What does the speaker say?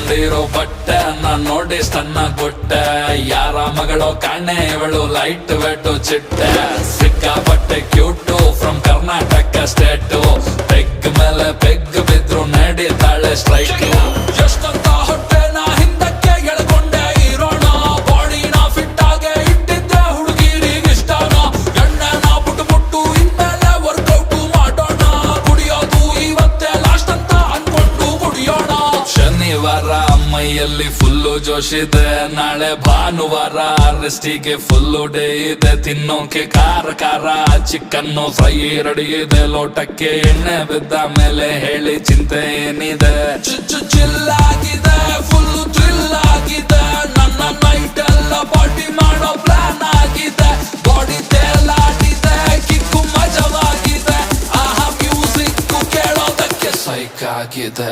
ಹೊಡೆದಿರೋ ಬಟ್ಟೆ ನಾನ್ ನೋಡಿ ಸಣ್ಣ ಕೊಟ್ಟೆ ಯಾರ ಮಗಳೋ ಕಾಣೆ ಇವಳು ಲೈಟ್ ವೆಟ್ಟು ಚಿಟ್ಟೆ ಸಿಕ್ಕಾಪಟ್ಟೆ cute from Karnataka state peg ಮೇಲೆ ಪೆಗ್ ಬಿದ್ರು ನಡೀತಾಳೆ ಸ್ಟ್ರೈಕ್ ಎಷ್ಟಂತ ಹೊಟ್ಟೆ ನಾ ಹಿಂದಕ್ಕೆ ಎಳ್ಕೊಂಡೆ ಇರೋಣ ಬಾಡಿನ ಫಿಟ್ ಆಗೆ ಇಟ್ಟಿದ್ದೆ ಹುಡುಗಿರಿಗೆ ಇಷ್ಟನ ಎಣ್ಣೆನ ಬಿಟ್ಟು ಇನ್ಮೇಲೆ ವರ್ಕೌಟ್ ಮಾಡೋಣ ಕುಡಿಯೋದು ಇವತ್ತೇ ಲಾಸ್ಟ್ ಅಂತ ಅನ್ಕೊಂಡು ಕುಡಿಯೋಣ ಶನಿವಾರ ಮೈಯಲ್ಲಿ ಫುಲ್ಲು ಜೋಶಿದೆ ನಾಳೆ ಭಾನುವಾರ ರೆಸ್ಟಿಗೆ ಫುಲ್ಲು ಡೇ ಇದೆ ತಿನ್ನೋಕೆ ಖಾರ ಚಿಕನ್ನು ಫ್ರೈ ರೆಡಿ ಇದೆ ಲೋಟಕ್ಕೆ ಎಣ್ಣೆ ಬಿದ್ದ ಮೇಲೆ ಹೇಳಿ ಚಿಂತೆ ಏನಿದೆ ಚಿಲ್ಲಾಗಿದೆ ಫುಲ್ಲು ಥ್ರಿಲ್ ಆಗಿದೆ ನನ್ನ ನೈಟ್ ಎಲ್ಲ ಪಾರ್ಟಿ ಮಾಡೋ ಪ್ಲಾನ್ ಆಗಿದೆ ಬಾಡಿ ತೇಲಾಡಿದೆ ಕಿಕ್ಕು ಮಜವಾಗಿದೆ ಆಹಾ ಮ್ಯೂಸಿಕ್ ಕೇಳೋದಕ್ಕೆ ಸೈಕ್ ಆಗಿದೆ